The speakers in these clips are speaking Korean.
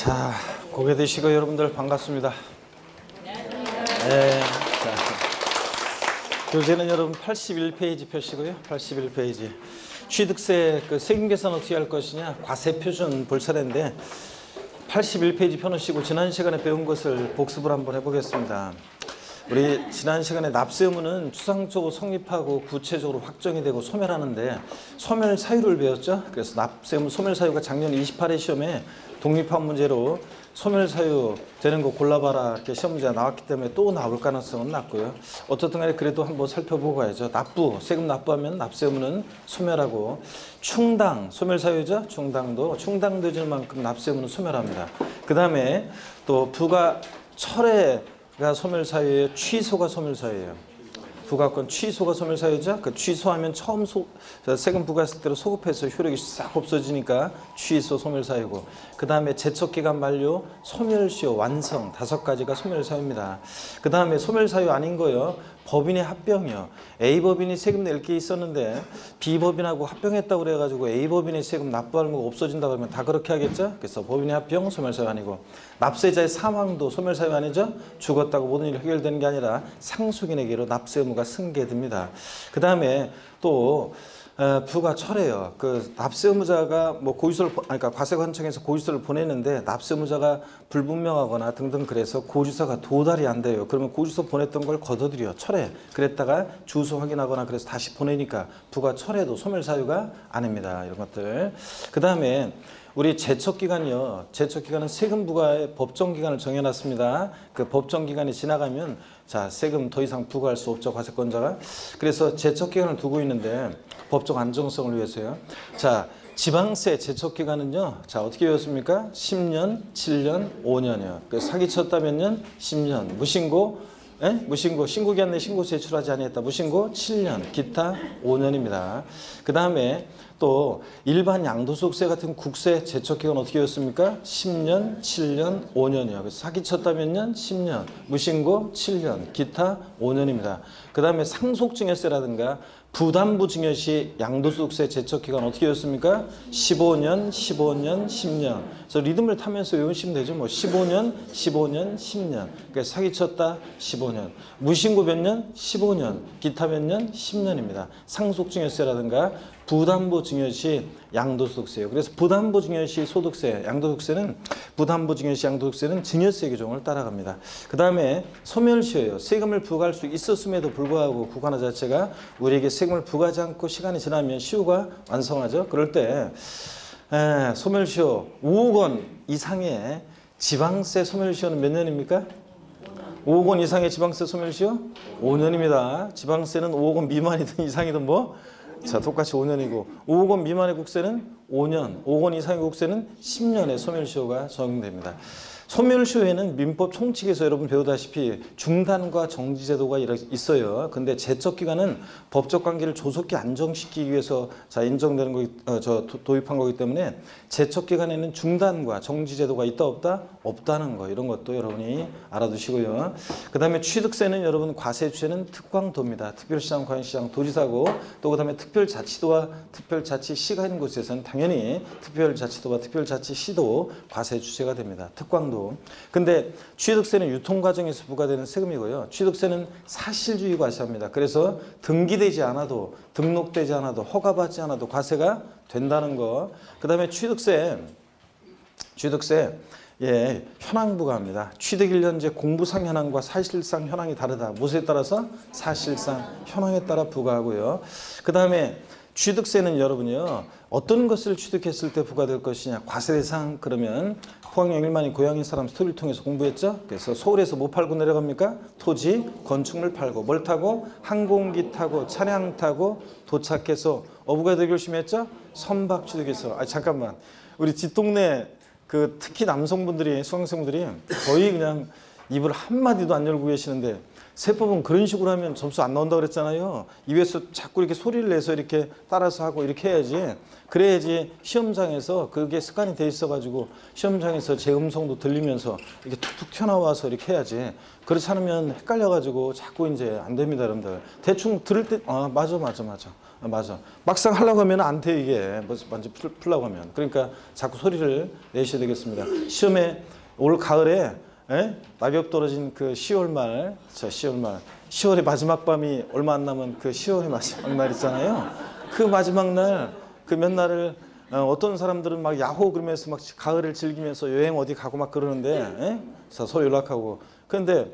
자, 고개 드시고 여러분들 반갑습니다. 네. 자, 교재는 여러분 81페이지 펴시고요. 81페이지. 취득세 세금 계산 어떻게 할 것이냐. 과세 표준 볼 차례인데 81페이지 펴놓으시고 지난 시간에 배운 것을 복습을 한번 해보겠습니다. 우리 지난 시간에 납세 의무는 추상적으로 성립하고 구체적으로 확정이 되고 소멸하는데 소멸 사유를 배웠죠. 그래서 납세 의무 소멸 사유가 작년 28회 시험에 독립한 문제로 소멸 사유 되는 거 골라봐라 이렇게 시험 문제가 나왔기 때문에 또 나올 가능성은 낮고요. 어쨌든 간에 그래도 한번 살펴보고 가야죠. 납부, 세금 납부하면 납세 의무는 소멸하고 충당, 소멸 사유죠. 충당도 충당되질 만큼 납세 의무는 소멸합니다. 그 다음에 또 부가 철회가 소멸 사유예요. 취소가 소멸 사유예요. 부가권 취소가 소멸 사유죠. 그 취소하면 처음 세금 부과했을 때로 소급해서 효력이 싹 없어지니까 취소 소멸 사유고, 그 다음에 제척기간 만료, 소멸시효, 완성 5가지가 소멸 사유입니다. 그 다음에 소멸 사유 아닌 거요. 법인의 합병이요. A법인이 세금 낼 게 있었는데 B법인하고 합병했다고 그래가지고 A법인의 세금 납부하는 거 없어진다 그러면 다 그렇게 하겠죠. 그래서 법인의 합병 소멸사유 아니고, 납세자의 사망도 소멸사유 아니죠. 죽었다고 모든 일이 해결되는 게 아니라 상속인에게로 납세 의무가 승계됩니다. 그 다음에 또 부가 철회요. 그 납세 의무자가 뭐 고지서를 그러니까 과세관청에서 고지서를 보내는데 납세 의무자가 불분명하거나 등등 그래서 고지서가 도달이 안 돼요. 그러면 고지서 보냈던 걸 거둬들여 철회. 그랬다가 주소 확인하거나 그래서 다시 보내니까 부가 철회도 소멸 사유가 아닙니다. 이런 것들. 그 다음에 우리 제척기간이요. 제척기간은 세금 부과의 법정기간을 정해놨습니다. 그 법정기간이 지나가면 자 세금 더 이상 부과할 수 없죠. 과세권자가. 그래서 제척기간을 두고 있는데 법적 안정성을 위해서요. 자 지방세 제척기간은요. 자 어떻게 외웠습니까? 10년, 7년, 5년이요. 그 사기쳤다 몇 년? 10년. 무신고? 무신고, 신고기한 내 신고 제출하지 아니했다. 무신고 7년, 기타 5년입니다. 그 다음에 또 일반 양도소득세 같은 국세 제척기간 어떻게 했습니까? 10년, 7년, 5년이요. 그래서 사기쳤다 몇 년? 10년, 무신고 7년, 기타 5년입니다. 그 다음에 상속증여세라든가 부담부 증여시 양도소득세 제척기간 어떻게 했습니까? 15년, 15년, 10년. 그래서 리듬을 타면서 외우시면 되죠. 뭐 15년, 15년, 10년. 그러니까 사기쳤다 15년. 무신고 몇 년? 15년. 기타 몇 년? 10년입니다. 상속증여세라든가 부담부 증여시 양도소득세예요. 그래서 부담부 증여시 소득세, 양도소득세는 부담부 증여시 양도소득세는 증여세 규정을 따라갑니다. 그 다음에 소멸시효예요. 세금을 부과할 수 있었음에도 불구하고 국가나 자체가 우리에게 세금을 부과하지 않고 시간이 지나면 시효가 완성하죠. 그럴 때 소멸시효 5억 원 이상의 지방세 소멸시효는 몇 년입니까? 5억 원 이상의 지방세 소멸시효 5년입니다. 지방세는 5억 원 미만이든 이상이든 뭐 자, 똑같이 5년이고 5억 원 미만의 국세는 5년, 5억 원 이상의 국세는 10년의 소멸시효가 적용됩니다. 소멸시효에는 민법 총칙에서 여러분 배우다시피 중단과 정지제도가 있어요. 근데 제척기간은 법적 관계를 조속히 안정시키기 위해서 인정되는 도입한 거기 때문에 제척기간에는 중단과 정지제도가 있다 없다? 없다는 거. 이런 것도 여러분이 알아두시고요. 그 다음에 취득세는 여러분 과세 주체는 특광도입니다. 특별시장, 과잉시장, 도지사고 또 그 다음에 특별자치도와 특별자치시가 있는 곳에서는 당연히 특별자치도와 특별자치시도 과세 주체가 됩니다. 특광도. 근데 취득세는 유통 과정에서 부과되는 세금이고요. 취득세는 사실주의 과세입니다. 그래서 등기되지 않아도 등록되지 않아도 허가받지 않아도 과세가 된다는 거. 그 다음에 취득세 현황 부과합니다. 취득 1년제 공부상 현황과 사실상 현황이 다르다. 무엇에 따라서? 사실상 현황에 따라 부과하고요. 그 다음에 취득세는 여러분이요. 어떤 것을 취득했을 때 부과될 것이냐. 과세 대상 그러면 포항 영일만이 고향인 사람 스토리를 통해서 공부했죠. 그래서 서울에서 뭐 팔고 내려갑니까? 토지, 건축물 팔고 뭘 타고? 항공기 타고 차량 타고 도착해서 어부가 되기 열심히 했죠. 선박 취득해서 잠깐만 우리 뒷동네 그 특히 남성분들이 수강생분들이 거의 그냥 입을 한마디도 안 열고 계시는데 세법은 그런 식으로 하면 점수 안 나온다고 그랬잖아요. 입에서 자꾸 이렇게 소리를 내서 이렇게 따라서 하고 이렇게 해야지. 그래야지 시험장에서 그게 습관이 돼 있어가지고 시험장에서 제 음성도 들리면서 이렇게 툭툭 튀어나와서 이렇게 해야지. 그렇지 않으면 헷갈려가지고 자꾸 이제 안 됩니다, 여러분들. 대충 들을 때, 맞아. 막상 하려고 하면 안 돼, 이게. 먼저 풀려고 하면. 그러니까 자꾸 소리를 내셔야 되겠습니다. 시험에 올 가을에 낙엽 떨어진 그 10월 말, 10월의 마지막 밤이 얼마 안 남은 그 10월의 마지막 날 있잖아요. 그 마지막 날, 그 몇 날을 어떤 사람들은 막 야호 그러면서 막 가을을 즐기면서 여행 어디 가고 막 그러는데, 서로 연락하고. 그런데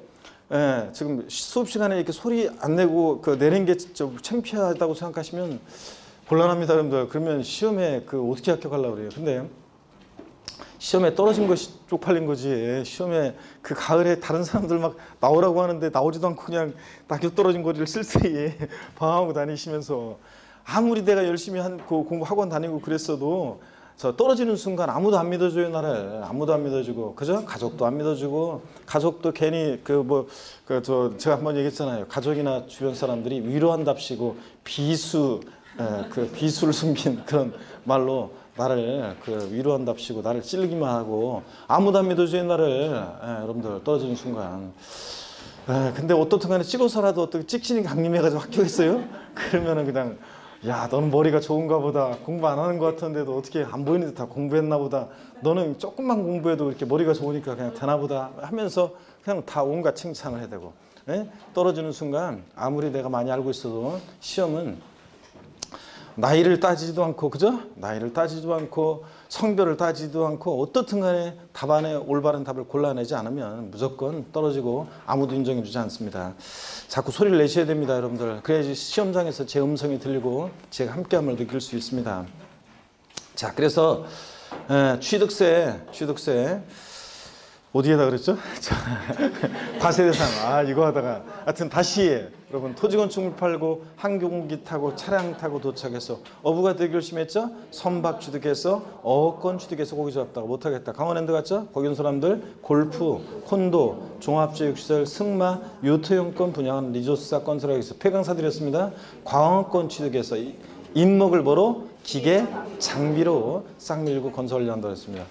지금 수업 시간에 이렇게 소리 안 내고 그 내는 게 좀 창피하다고 생각하시면 곤란합니다, 여러분들. 그러면 시험에 그 어떻게 합격하려고 그래요? 근데 시험에 떨어진 것이 쪽팔린 거지. 시험에 그 가을에 다른 사람들 막 나오라고 하는데 나오지도 않고 그냥 낙엽 떨어진 거리를 쓸쓸히 방황하고 다니시면서 아무리 내가 열심히 공부 학원 다니고 그랬어도 저 떨어지는 순간 아무도 안 믿어줘요, 나를. 아무도 안 믿어주고, 그죠? 가족도 안 믿어주고, 가족도 괜히 제가 한번 얘기했잖아요. 가족이나 주변 사람들이 위로한답시고 비수를 숨긴 그런 말로 나를 위로한답시고 나를 찌르기만 하고 아무도 안 믿어줘요, 나를. 여러분들 떨어지는 순간. 근데 어떻든 간에 찍어서라도 어떻게 찍히는 게 강림해가지고 합격했어요? 그러면은 그냥 야, 너는 머리가 좋은가 보다. 공부 안 하는 것 같은데도 어떻게 안 보이는데 다 공부했나 보다. 너는 조금만 공부해도 이렇게 머리가 좋으니까 그냥 되나 보다 하면서 그냥 다 온갖 칭찬을 해야 되고. 떨어지는 순간 아무리 내가 많이 알고 있어도 시험은 나이를 따지지도 않고, 그죠? 나이를 따지지도 않고 성별을 따지지도 않고 어떻든 간에 답안에 올바른 답을 골라내지 않으면 무조건 떨어지고 아무도 인정해 주지 않습니다. 자꾸 소리를 내셔야 됩니다, 여러분들. 그래야지 시험장에서 제 음성이 들리고 제가 함께함을 느낄 수 있습니다. 자, 그래서 취득세 어디에다 그랬죠? 과세대상. 이거 하다가 하여튼 다시 여러분 토지건축물 팔고 항공기 타고 차량 타고 도착해서 어부가 되게 열심히 했죠? 선박 취득해서 어권 취득해서 고기 잡다가 못하겠다. 강원랜드 갔죠? 거기 온 사람들 골프, 콘도, 종합체육시설, 승마, 요트용권 분양하는 리조트사 건설하기 위해서 폐강사들이었습니다. 광어권 취득해서 인목을 벌어 기계, 장비로 싹 밀고 건설을 한다고 했습니다.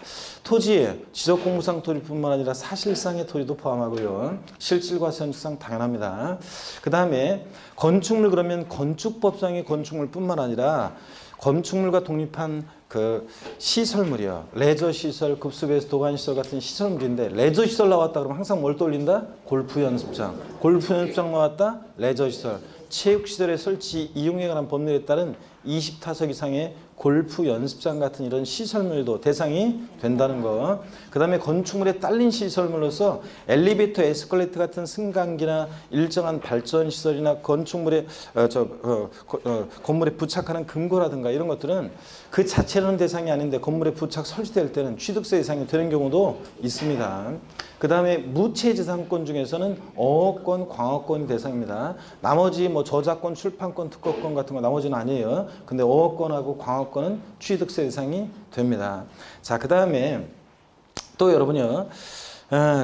토지에 지적공무상 토지뿐만 아니라 사실상의 토지도 포함하고요. 실질과세 현실상 당연합니다. 그 다음에 건축물 그러면 건축법상의 건축물뿐만 아니라 건축물과 독립한 그 시설물이요. 레저시설, 급수배수, 도관시설 같은 시설물인데 레저시설 나왔다 그러면 항상 뭘 떠올린다? 골프연습장. 골프연습장 나왔다? 레저시설. 체육시설의 설치 이용에 관한 법률에 따른 20타석 이상의 골프 연습장 같은 이런 시설물도 대상이 된다는 거. 그 다음에 건축물에 딸린 시설물로서 엘리베이터, 에스컬레이터 같은 승강기나 일정한 발전 시설이나 건축물에 건물에 부착하는 금고라든가 이런 것들은 그 자체로는 대상이 아닌데 건물에 부착 설치될 때는 취득세 대상이 되는 경우도 있습니다. 그 다음에 무체재산권 중에서는 어권, 광어권이 대상입니다. 나머지 뭐 저작권, 출판권, 특허권 같은 거 나머지는 아니에요. 근데 어권하고 광어권은 취득세 대상이 됩니다. 자, 그 다음에 또 여러분요.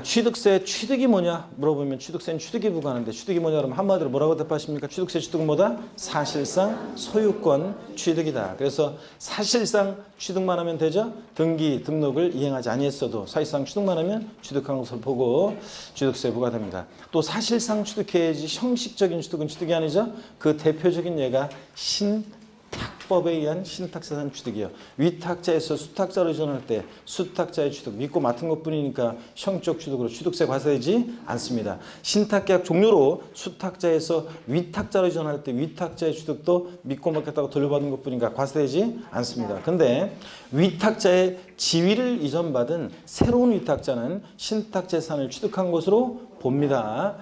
취득세 취득이 뭐냐 물어보면 취득세는 취득이 부과하는데 취득이 뭐냐 그러면 한마디로 뭐라고 답하십니까? 취득세 취득은 뭐다? 사실상 소유권 취득이다. 그래서 사실상 취득만 하면 되죠? 등기, 등록을 이행하지 아니했어도 사실상 취득만 하면 취득한 것을 보고 취득세 부과됩니다. 또 사실상 취득해야지 형식적인 취득은 취득이 아니죠? 그 대표적인 예가 신탁법에 의한 신탁재산 취득이요. 위탁자에서 수탁자로 이전할 때 수탁자의 취득 믿고 맡은 것뿐이니까 형적 취득으로 취득세 과세되지 않습니다. 신탁계약 종료로 수탁자에서 위탁자로 이전할 때 위탁자의 취득도 믿고 맡겼다고 돌려받은 것뿐이니까 과세되지 않습니다. 근데 위탁자의 지위를 이전받은 새로운 위탁자는 신탁재산을 취득한 것으로 봅니다.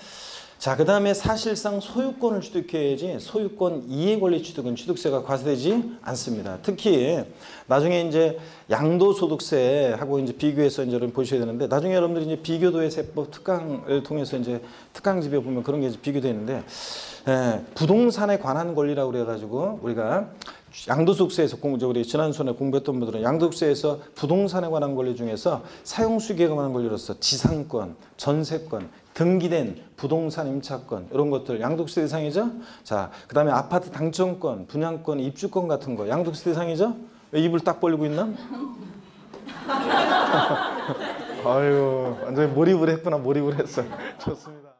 자, 그 다음에 사실상 소유권을 취득해야지 소유권 이해 권리 취득은 취득세가 과세되지 않습니다. 특히 나중에 이제 양도소득세하고 이제 비교해서 이제 여러분 보셔야 되는데, 나중에 여러분들이 이제 비교도의 세법 특강을 통해서 이제 특강집에 보면 그런 게 이제 비교되는데, 부동산에 관한 권리라고 그래가지고 우리가 양도소득세에서 우리 지난 수업에 공부했던 분들은 양도소득세에서 부동산에 관한 권리 중에서 사용수익에 관한 권리로서 지상권, 전세권, 등기된 부동산 임차권 이런 것들 양도세 대상이죠. 자, 그다음에 아파트 당첨권, 분양권, 입주권 같은 거 양도세 대상이죠. 왜 입을 딱 벌리고 있나? 아유, 완전히 몰입을 했구나. 몰입을 했어. 좋습니다.